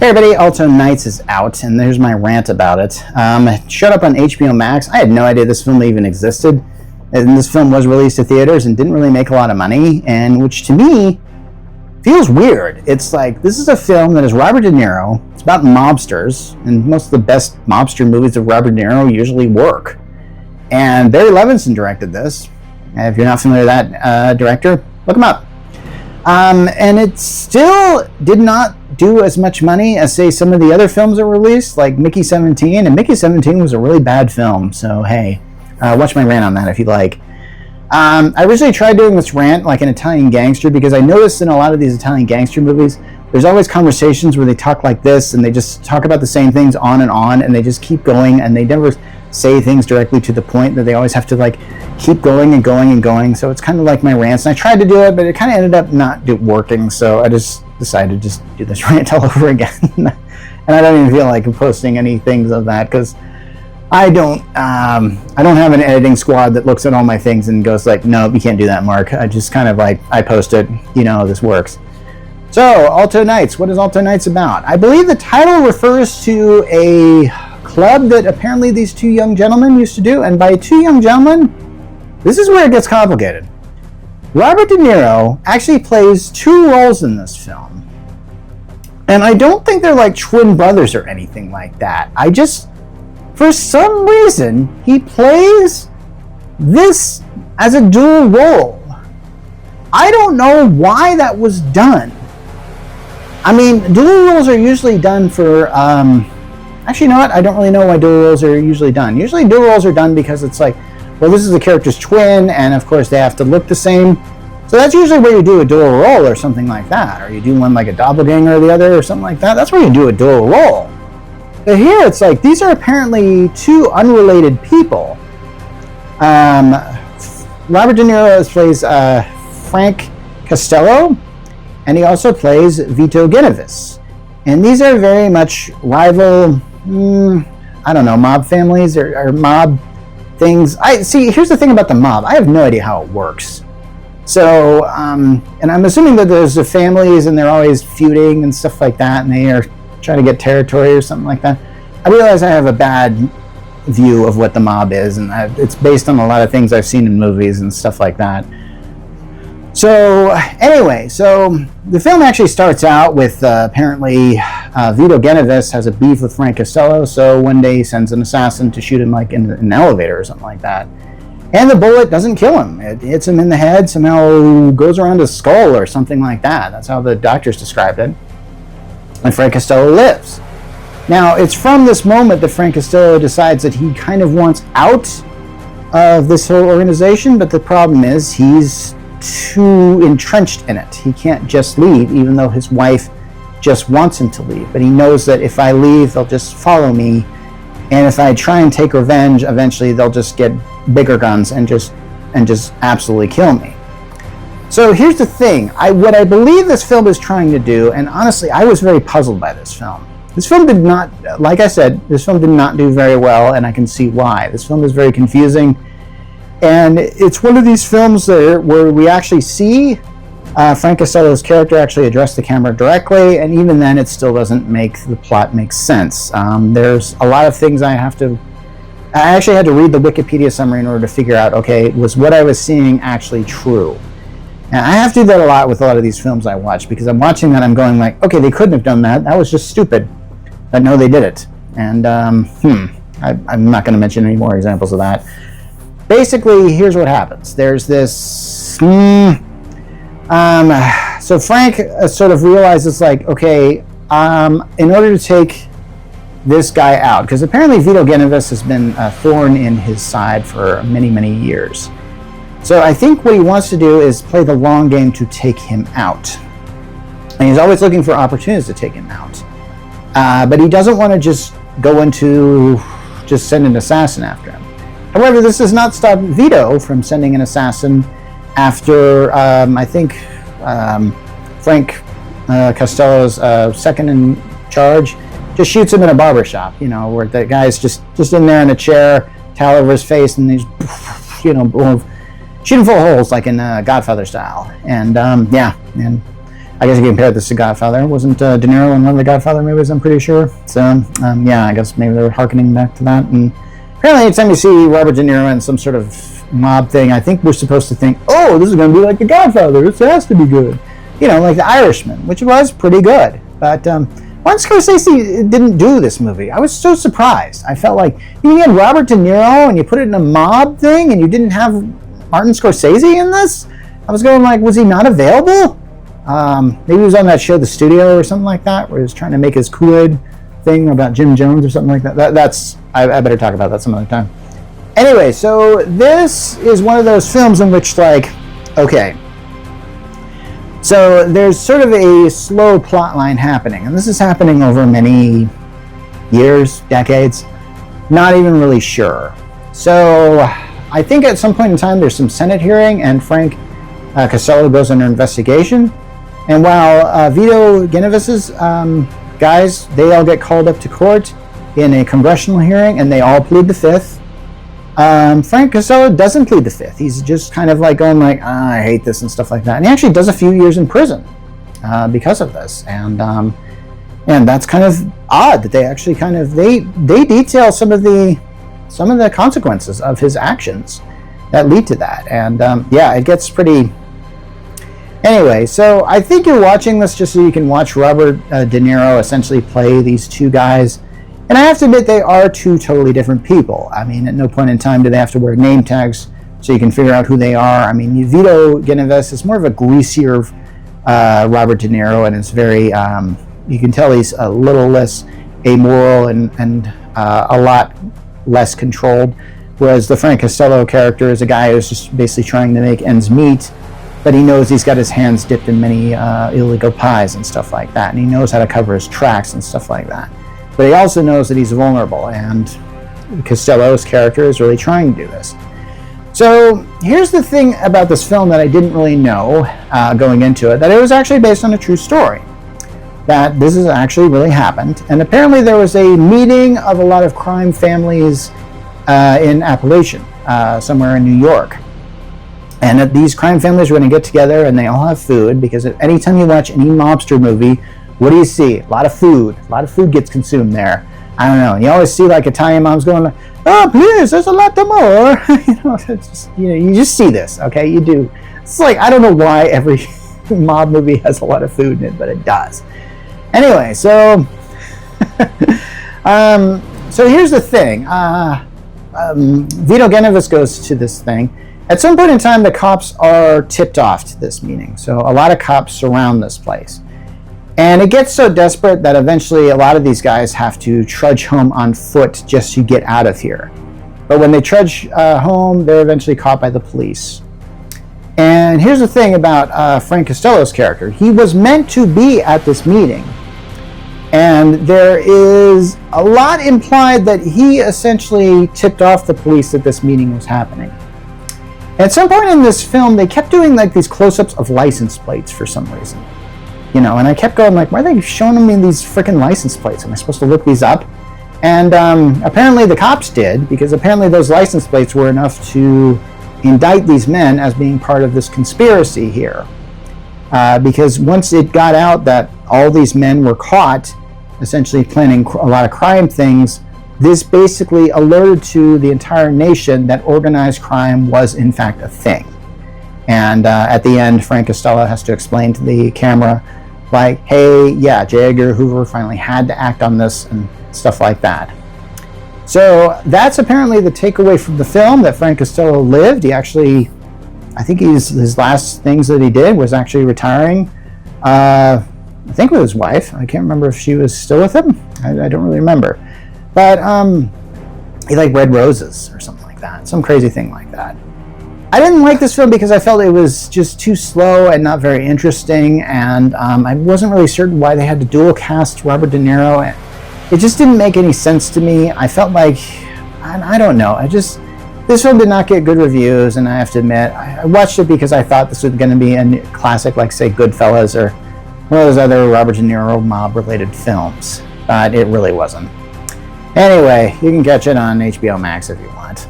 Hey everybody, Alto is out, and there's my rant about it. It showed up on hbomax. I had no idea this film even existed. And this film was released to theaters and didn't really make a lot of money, and which to me feels weird. It's like, this is a film that is Robert De Niro. It's about mobsters, and most of the best mobster movies of Robert De Niro usually work. And Barry Levinson directed this. If you're not familiar with that director, look him up. And it still did not do as much money as, say, some of the other films that were released, like Mickey 17, and Mickey 17 was a really bad film, so hey, watch my rant on that if you'd like. I originally tried doing this rant like an Italian gangster, because I noticed in a lot of these Italian gangster movies, there's always conversations where they talk like this, and they just talk about the same things on, and they just keep going, and they never say things directly to the point, that they always have to like keep going and going and going. So it's kind of like my rants, and I tried to do it, but it kind of ended up not working, so I just decided to just do this rant all over again. And I don't even feel like posting any things of that, because I don't have an editing squad that looks at all my things and goes like, no, you can't do that, Mark. I just kind of like, I post it, you know how this works. So, Alto Nights. What is Alto Nights about? I believe the title refers to a club that apparently these two young gentlemen used to do, and by two young gentlemen, this is where it gets complicated. Robert De Niro actually plays two roles in this film, and I don't think they're like twin brothers or anything like that. For some reason, he plays this as a dual role. I don't know why that was done. I mean, dual roles are usually done for, actually, you know what? I don't really know why dual roles are usually done. Usually dual roles are done because it's like, well, this is the character's twin, and of course they have to look the same. So that's usually where you do a dual role or something like that. Or you do one like a doppelganger or the other or something like that. That's where you do a dual role. But here it's like, these are apparently two unrelated people. Robert De Niro plays Frank Costello, and he also plays Vito Genovese. And these are very much rival, I don't know, mob families or mob things. Here's the thing about the mob. I have no idea how it works. So, and I'm assuming that there's the families and they're always feuding and stuff like that, and they are trying to get territory or something like that. I realize I have a bad view of what the mob is, and it's based on a lot of things I've seen in movies and stuff like that. So anyway, so the film actually starts out with apparently Vito Genovese has a beef with Frank Costello, so one day he sends an assassin to shoot him like in an elevator or something like that. And the bullet doesn't kill him. It hits him in the head, somehow goes around his skull or something like that. That's how the doctors described it. And Frank Costello lives. Now, it's from this moment that Frank Costello decides that he kind of wants out of this whole organization, but the problem is he's too entrenched in it. He can't just leave, even though his wife just wants him to leave. But he knows that if I leave, they'll just follow me, and if I try and take revenge, eventually they'll just get bigger guns and just absolutely kill me. So here's the thing. What I believe this film is trying to do, and honestly, I was very puzzled by this film. This film did not, like I said, this film did not do very well, and I can see why. This film is very confusing, and it's one of these films where we actually see Frank Costello's character actually address the camera directly, and even then it still doesn't make the plot make sense. There's a lot of things I actually had to read the Wikipedia summary in order to figure out, okay, was what I was seeing actually true? And I have to do that a lot with a lot of these films I watch, because I'm watching that, I'm going like, okay, they couldn't have done that. That was just stupid. But no, they did it. And, I'm not going to mention any more examples of that. Basically, here's what happens. There's this, so Frank sort of realizes like, okay, in order to take this guy out, because apparently Vito Genovese has been a thorn in his side for many, many years. So I think what he wants to do is play the long game to take him out. And he's always looking for opportunities to take him out. But he doesn't want to just go into just send an assassin after him. However, this does not stop Vito from sending an assassin after, I think, Frank Costello's second in charge just shoots him in a barber shop, you know, where the guy's just in there in a chair, towel over his face, and he's, you know, shooting full holes like in Godfather style. And yeah, and I guess you can compare this to Godfather. Wasn't De Niro in one of the Godfather movies, I'm pretty sure. So, yeah, I guess maybe they were hearkening back to that. And apparently anytime you see Robert De Niro in some sort of mob thing, I think we're supposed to think, oh, this is going to be like The Godfather. This has to be good. You know, like The Irishman, which was pretty good. But Martin Scorsese didn't do this movie. I was so surprised. I felt like you had Robert De Niro and you put it in a mob thing and you didn't have Martin Scorsese in this? I was going like, was he not available? Maybe he was on that show, The Studio, or something like that, where he was trying to make his Kool-Aid thing about Jim Jones or something like that. I better talk about that some other time. Anyway, so this is one of those films in which, like, okay, so there's sort of a slow plot line happening, and this is happening over many years, decades, not even really sure. So I think at some point in time there's some Senate hearing, and Frank Costello goes under investigation. And while Vito Genoves's guys, they all get called up to court in a congressional hearing, and they all plead the fifth. Frank Costello doesn't plead the fifth. He's just kind of like going like, I hate this and stuff like that. And he actually does a few years in prison because of this. And that's kind of odd that they actually kind of they detail some of the consequences of his actions that lead to that. And yeah, it gets pretty. Anyway, so I think you're watching this just so you can watch Robert De Niro essentially play these two guys. And I have to admit, they are two totally different people. I mean, at no point in time do they have to wear name tags so you can figure out who they are. I mean, Vito Genovese is more of a greasier Robert De Niro, and it's very, you can tell he's a little less amoral and a lot less controlled. Whereas the Frank Costello character is a guy who's just basically trying to make ends meet, but he knows he's got his hands dipped in many illegal pies and stuff like that, and he knows how to cover his tracks and stuff like that. But he also knows that he's vulnerable, and Costello's character is really trying to do this. So here's the thing about this film that I didn't really know going into it, that it was actually based on a true story. That this has actually really happened. And apparently there was a meeting of a lot of crime families in Appalachian, somewhere in New York. And that these crime families are going to get together and they all have food, because anytime you watch any mobster movie, what do you see? A lot of food. A lot of food gets consumed there. I don't know. You always see like Italian moms going like, oh, please, there's a lot more. It's just, you just see this, okay? You do. It's like, I don't know why every mob movie has a lot of food in it, but it does. Anyway, so so here's the thing. Vito Genovese goes to this thing. At some point in time, the cops are tipped off to this meeting. So a lot of cops surround this place. And it gets so desperate that eventually a lot of these guys have to trudge home on foot just to get out of here. But when they trudge home, they're eventually caught by the police. And here's the thing about Frank Costello's character. He was meant to be at this meeting. And there is a lot implied that he essentially tipped off the police that this meeting was happening. At some point in this film, they kept doing like these close-ups of license plates for some reason. And I kept going like, why are they showing me these freaking license plates? Am I supposed to look these up? And apparently the cops did, because apparently those license plates were enough to indict these men as being part of this conspiracy here. Because once it got out that all these men were caught essentially planning a lot of crime things, this basically alerted to the entire nation that organized crime was in fact a thing. And at the end, Frank Costello has to explain to the camera, like, hey, yeah, J. Edgar Hoover finally had to act on this and stuff like that. So that's apparently the takeaway from the film, that Frank Costello lived. He actually, I think his last things that he did was actually retiring, I think with his wife. I can't remember if she was still with him. I don't really remember. But he like red roses or something like that. Some crazy thing like that. I didn't like this film because I felt it was just too slow and not very interesting, and I wasn't really certain why they had to dual cast Robert De Niro. It just didn't make any sense to me. I felt like, I don't know, this film did not get good reviews, and I have to admit, I watched it because I thought this was going to be a classic, like, say, Goodfellas or one of those other Robert De Niro mob-related films, but it really wasn't. Anyway, you can catch it on HBO Max if you want.